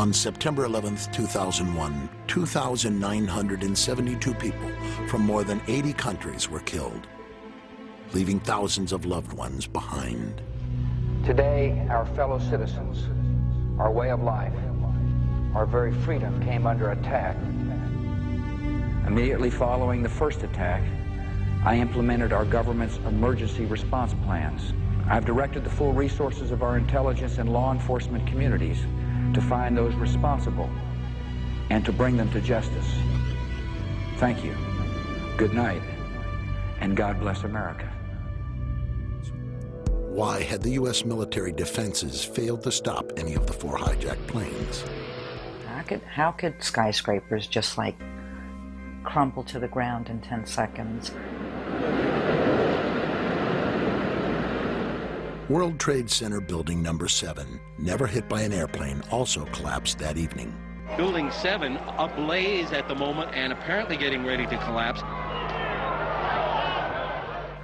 On September 11, 2001, 2,972 people from more than 80 countries were killed, leaving thousands of loved ones behind. Today, our fellow citizens, our way of life, our very freedom came under attack. Immediately following the first attack, I implemented our government's emergency response plans. I've directed the full resources of our intelligence and law enforcement communities to find those responsible and to bring them to justice. Thank you. Good night, and God bless America. Why had the U.S. military defenses failed to stop any of the 4 hijacked planes? How could skyscrapers just like crumple to the ground in 10 seconds? World Trade Center Building Number 7, never hit by an airplane, also collapsed that evening. Building 7 ablaze at the moment and apparently getting ready to collapse.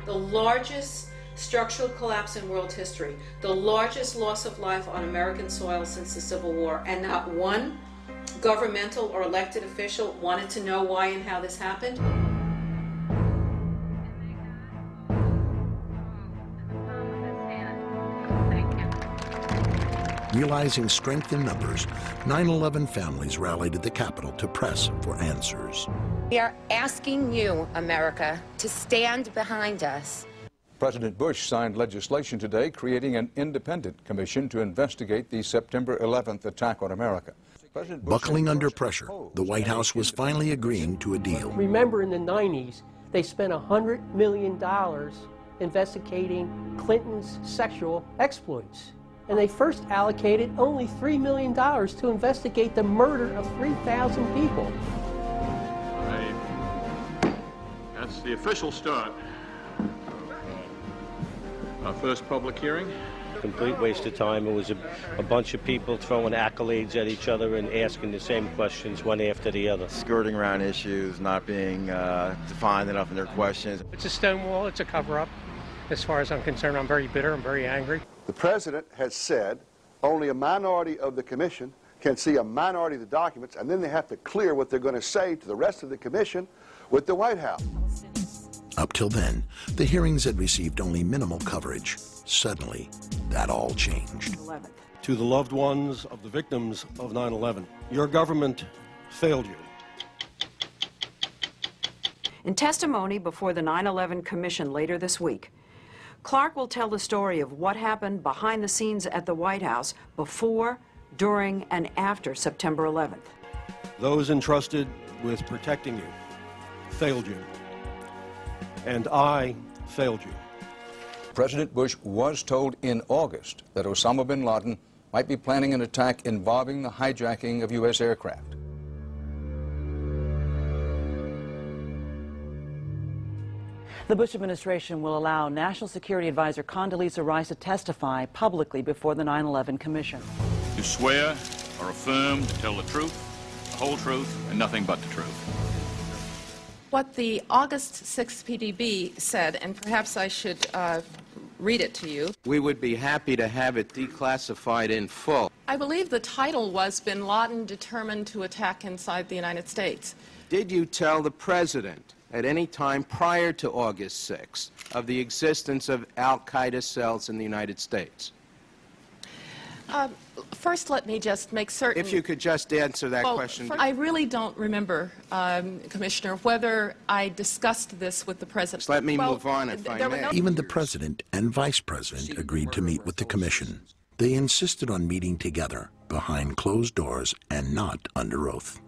The largest structural collapse in world history, the largest loss of life on American soil since the Civil War, and not one governmental or elected official wanted to know why and how this happened. Realizing strength in numbers, 9/11 families rallied at the Capitol to press for answers. We are asking you, America, to stand behind us. President Bush signed legislation today creating an independent commission to investigate the September 11th attack on America. Buckling under pressure, the White House was finally agreeing to a deal. Remember, in the 90s, they spent $100 million investigating Clinton's sexual exploits. And they first allocated only $3 million to investigate the murder of 3,000 people. Right. That's the official start. Our first public hearing. Complete waste of time. It was a bunch of people throwing accolades at each other and asking the same questions one after the other. Skirting around issues, not being defined enough in their questions. It's a stonewall, it's a cover-up. As far as I'm concerned, I'm very bitter, I'm very angry. The President has said only a minority of the Commission can see a minority of the documents, and then they have to clear what they're going to say to the rest of the Commission with the White House. Up till then, the hearings had received only minimal coverage. Suddenly, that all changed. To the loved ones of the victims of 9/11, your government failed you. In testimony before the 9/11 Commission later this week, Clark will tell the story of what happened behind the scenes at the White House before, during, and after September 11th. Those entrusted with protecting you failed you. And I failed you. President Bush was told in August that Osama bin Laden might be planning an attack involving the hijacking of U.S. aircraft. The Bush administration will allow National Security Advisor Condoleezza Rice to testify publicly before the 9/11 Commission. To swear or affirm to tell the truth, the whole truth, and nothing but the truth. What the August 6th PDB said, and perhaps I should read it to you. We would be happy to have it declassified in full. I believe the title was Bin Laden Determined to Attack Inside the United States. Did you tell the President at any time prior to August 6th of the existence of al-Qaeda cells in the United States? First, let me just make certain. If you could just answer that question. I really don't remember, Commissioner, whether I discussed this with the President. Just let me move on, if I may. Even the President and Vice President agreed to meet with the Commission. They insisted on meeting together behind closed doors and not under oath.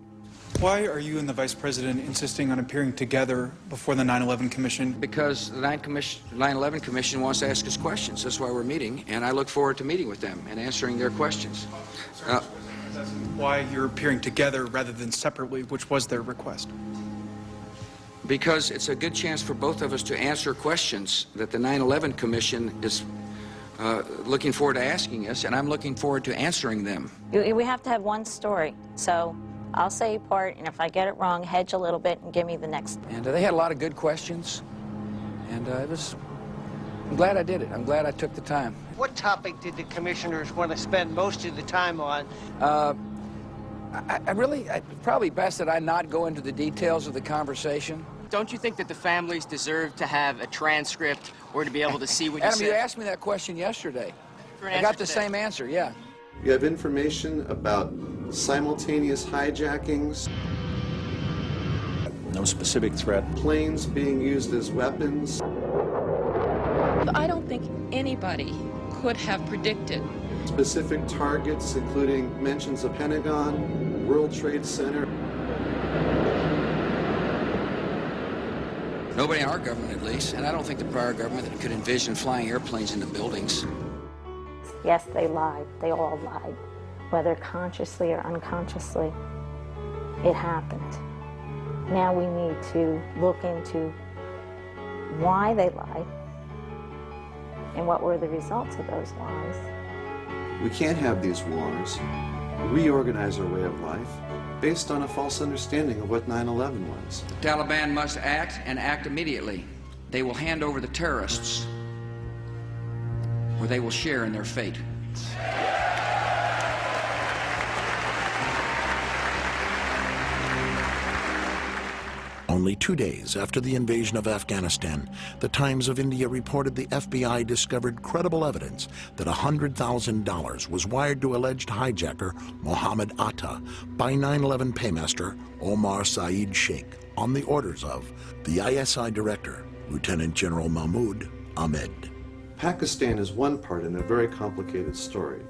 Why are you and the Vice President insisting on appearing together before the 9/11 Commission? Because the 9/11 Commission wants to ask us questions. That's why we're meeting, and I look forward to meeting with them and answering their questions. Why you're appearing together rather than separately, which was their request? Because it's a good chance for both of us to answer questions that the 9/11 Commission is looking forward to asking us, and I'm looking forward to answering them. We have to have one story, so I'll say part, and if I get it wrong, hedge a little bit and give me the next. And they had a lot of good questions, and I'm glad I did it. I'm glad I took the time. What topic did the commissioners want to spend most of the time on? It's probably best that I not go into the details of the conversation. Don't you think that the families deserve to have a transcript or to be able to see what you said? Adam, you asked me that question yesterday. I got the same answer, yeah. You have information about simultaneous hijackings. No specific threat. Planes being used as weapons. I don't think anybody could have predicted. Specific targets, including mentions of Pentagon, World Trade Center. Nobody in our government, at least, and I don't think the prior government could envision flying airplanes into buildings. Yes, they lied. They all lied. Whether consciously or unconsciously, it happened. Now we need to look into why they lied and what were the results of those lies. We can't have these wars, reorganize our way of life, based on a false understanding of what 9/11 was. The Taliban must act, and act immediately. They will hand over the terrorists, or they will share in their fate. Only 2 days after the invasion of Afghanistan, the Times of India reported the FBI discovered credible evidence that $100,000 was wired to alleged hijacker Mohammed Atta by 9/11 paymaster Omar Saeed Sheikh on the orders of the ISI director, Lieutenant General Mahmoud Ahmed. Pakistan is one part in a very complicated story.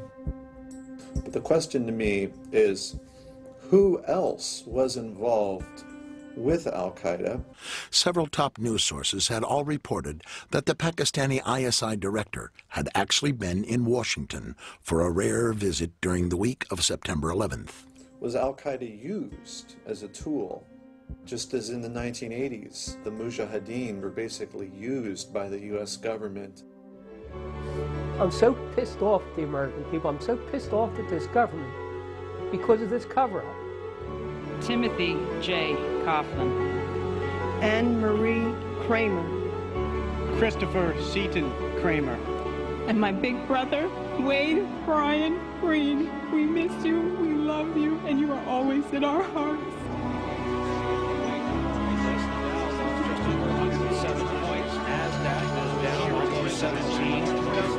But the question to me is, who else was involved with al-Qaeda? Several top news sources had all reported that the Pakistani ISI director had actually been in Washington for a rare visit during the week of September 11th. Was al-Qaeda used as a tool? Just as in the 1980s, the Mujahideen were basically used by the U.S. government. I'm so pissed off at the American people. I'm so pissed off at this government because of this cover-up. Timothy J. Coughlin. Anne-Marie Kramer. Christopher Seaton Kramer. And my big brother, Wade Brian Green. We miss you, we love you, and you are always in our hearts.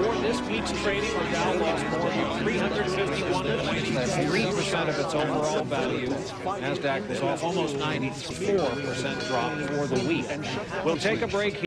For this week's trading, the Dow lost more than 351 points, 3% of its overall value. NASDAQ was off almost 94% drop for the week. We'll take a break here.